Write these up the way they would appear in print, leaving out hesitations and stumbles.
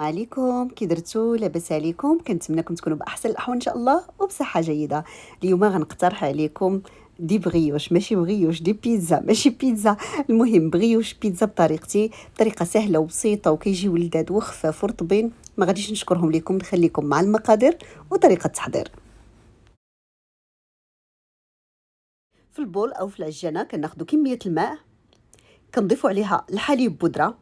عليكم كي درتو لاباس عليكم. كنتمنىكم تكونوا باحسن الاحوال ان شاء الله وبصحه جيده. اليوم غنقترح عليكم دي بغيوش، ماشي بغيوش دي بيتزا، ماشي بيتزا. المهم بغيوش بيتزا بطريقتي، بطريقه سهله وبسيطه وكيجيو لذاذ وخفاف ورطبين. ما غاديش نشكرهم لكم، نخليكم مع المقادير وطريقه التحضير. في البول او في العجانه كناخذوا كميه الماء، كنضيفوا عليها الحليب بودره،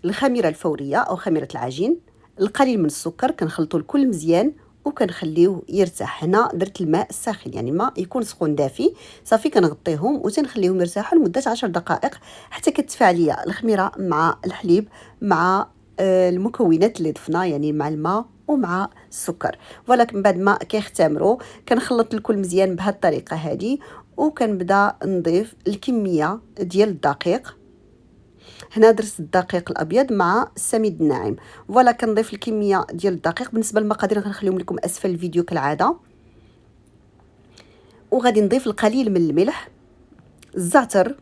الخميره الفوريه او خميره العجين، القليل من السكر. كنخلطوا الكل مزيان وكنخليوه يرتاح. هنا درت الماء الساخن، يعني الماء يكون سخون دافي. صافي كنغطيهم وتنخليهم يرتاحوا لمده 10 دقائق حتى كتفاعل ليا الخميره مع الحليب مع المكونات اللي ضفنا، يعني مع الماء ومع السكر. ولكن بعد ما كيختمروا كنخلط الكل مزيان بهذه الطريقه هذه، وكنبدا نضيف الكميه ديال الدقيق. هنا درت الدقيق الابيض مع السميد الناعم. فوالا كنضيف الكميه ديال الدقيق. بالنسبه للمقادير غنخليهم لكم اسفل الفيديو كالعاده. وغادي نضيف القليل من الملح، الزعتر،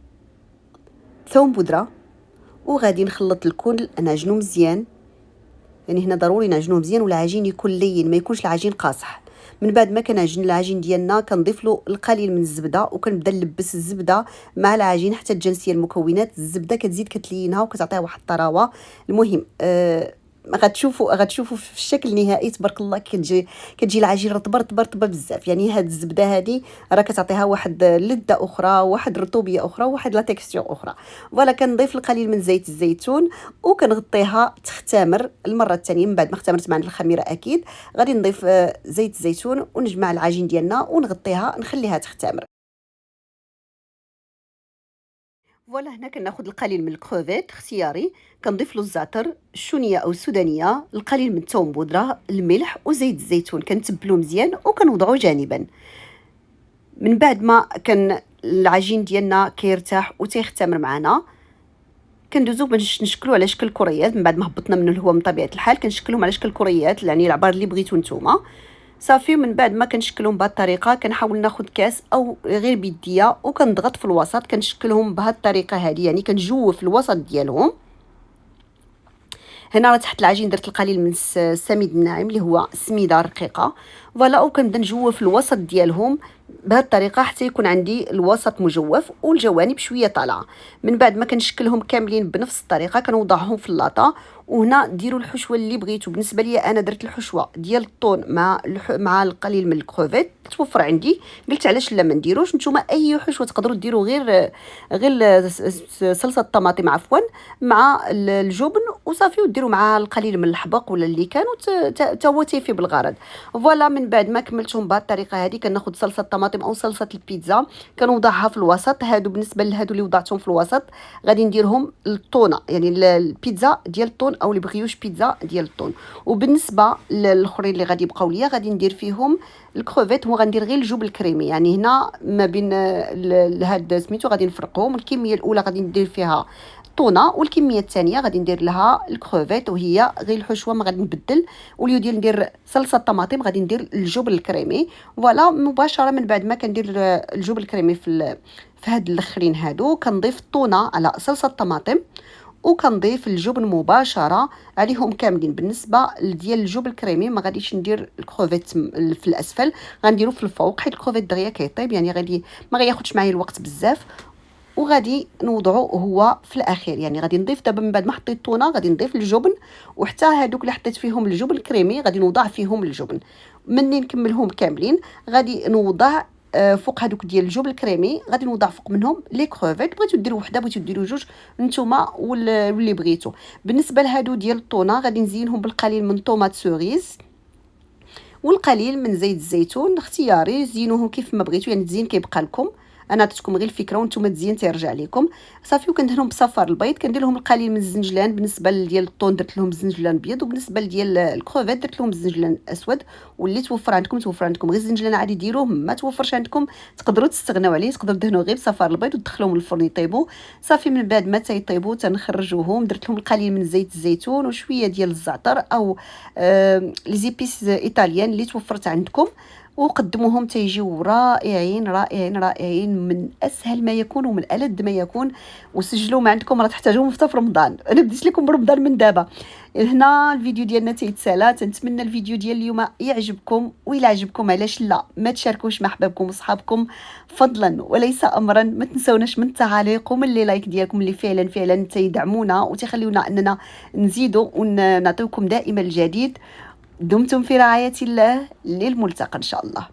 ثوم بودره، وغادي نخلط الكل نعجنو مزيان. يعني هنا ضروري نعجنوه مزيان والعجين يكون لين، ما يكونش العجين قاصح. من بعد ما كنعجن العجين ديالنا كنضيف له القليل من الزبده وكنبدا نلبس الزبده مع العجين حتى تجانس المكونات. الزبده كتزيد كتلينها وكتعطيها واحد الطراوه. المهم غتشوفوا في الشكل النهائي تبارك الله كتجي العجين رطبه رطبه رطبه بزاف. يعني هاد الزبده هذه راه كتعطيها واحد لذه اخرى، واحد رطوبيه اخرى، واحد لا تيكستور اخرى. فوالا كنضيف القليل من زيت الزيتون وكنغطيها تختمر المره الثانيه. من بعد ما اختمرت معنا الخميره اكيد غادي نضيف زيت الزيتون ونجمع العجين ديالنا ونغطيها نخليها تختمر. فوالا هنا كناخذ القليل من الكروفيت اختياري، كنضيف له الزعتر، الشونيه او السودانيه، القليل من الثوم بودره، الملح وزيت الزيتون. كنتبلو مزيان وكنوضعو جانبا. من بعد ما كان العجين ديالنا كيرتاح وتيختمر معنا كندوزو باش نشكلو على شكل كريات. من بعد ما هبطنا منه الهواء من طبيعه الحال كنشكلهم على شكل كريات، يعني العبار اللي بغيتو نتوما. صافي من بعد ما كنشكلهم بهذه الطريقه كنحاول ناخذ كاس او غير بيديه وكنضغط في الوسط كنشكلهم بهذه الطريقه هذه، يعني كنجوف الوسط ديالهم. هنا راه تحت العجين درت القليل من السميد الناعم اللي هو سميده رقيقه. فوالا وكنبدا نجوف الوسط ديالهم بهذه الطريقه حتى يكون عندي الوسط مجوف والجوانب شويه طالعه. من بعد ما كنشكلهم كاملين بنفس الطريقه كنوضعهم في اللاطه. وهنا ديروا الحشوه اللي بغيتو. بالنسبه لي انا درت الحشوه ديال الطون مع القليل من الكروفيت توفر عندي. قلت علاش لا ما نديروش نتوما اي حشوه تقدروا ديروا غير صلصه الطماطم عفوا مع الجبن وصافي، وديروا معها القليل من الحبق ولا اللي كان تا هو تيفي بالغرض. فوالا من بعد ما كملتهم بهذه الطريقه هذه كناخذ صلصه الطماطم او صلصه البيتزا كنوضعها في الوسط. هادو بالنسبه لهادو اللي وضعتهم في الوسط غادي نديرهم الطونه، يعني البيتزا ديال الطون او اللي بغيوش بيتزا ديال الطون. وبالنسبه للاخرين اللي غادي يبقاو ليا غادي ندير فيهم الكروفيت وغندير غير الجبن الكريمي. يعني هنا ما بين هاد سميتو غادي نفرقهم. الكميه الاولى غادي ندير فيها الطونه والكميه الثانيه غادي ندير لها الكروفيت وهي غير الحشوه ما غادي نبدل. وليو ديال ندير صلصه الطماطم غادي ندير الجبن الكريمي. فوالا مباشره من بعد ما كندير الجبن الكريمي في هاد الاخرين هادو كنضيف الطونه على صلصه الطماطم وكنضيف الجبن مباشره عليهم كاملين. بالنسبه ديال الجبن الكريمي ما غاديش ندير الكروفيت في الاسفل، غنديرو في الفوق حيت الكروفيت دغيا كيطيب، يعني غادي ما غياخدش معايا الوقت بزاف. وغادي نوضعو هو في الاخير. يعني غادي نضيف دابا من بعد ما حطيت التونه غادي نضيف الجبن وحتى هادوك اللي حطيت فيهم الجبن الكريمي غادي نوضع فيهم الجبن. مني نكملهم كاملين غادي نوضع فوق هادوك ديال الجبن الكريمي غادي نوضع فوق منهم لي كروفيت. بغيتو ديروا وحده بغيتو ديروا جوج نتوما واللي بغيتو. بالنسبه لهادو ديال الطونه غادي نزينهم بالقليل من طوماط سوريز والقليل من زيت الزيتون اختياري. زينوهم كيف ما بغيتو، يعني التزيين كيبقى لكم. انا عطيتكم غير الفكره وانتم تزيين تيرجع لكم. صافي وكندهنهم بصفار البيض. كندير لهم القليل من الزنجلان. بالنسبه ديال الطون درت لهم الزنجلان ابيض وبالنسبه ديال الكروفيت درت لهم الزنجلان اسود. واللي توفر عندكم توفر عندكم. غير الزنجلان عادي ديروه، ما توفرش عندكم تقدروا تستغناو عليه. تقدروا دهنوا غير بصفار البيض وتدخلوهم للفرن يطيبوا. صافي من بعد ما تيطيبوا تنخرجوهم. درت لهم القليل من زيت الزيتون وشويه ديال الزعتر او لي زيبيس ايطاليان اللي توفرت عندكم. وقدموهم تيجيو رائعين رائعين رائعين، من اسهل ما يكون ومن ألذ ما يكون. وسجلوا ما عندكم، راه تحتاجوهم حتى في رمضان. انا بديت لكم برمضان من دابا. هنا الفيديو ديالنا تيتسالى. تنتمنى الفيديو ديال اليوم يعجبكم، وإلا عجبكم علاش لا ما تشاركوش مع احبابكم وصحابكم فضلا وليس امرا. ما تنسوناش من التعاليق ومن لي لايك ديالكم اللي فعلا تيدعمونا وتخليونا اننا نزيدوا ونعطيوكم دائما الجديد. دمتم في رعاية الله، للملتقى إن شاء الله.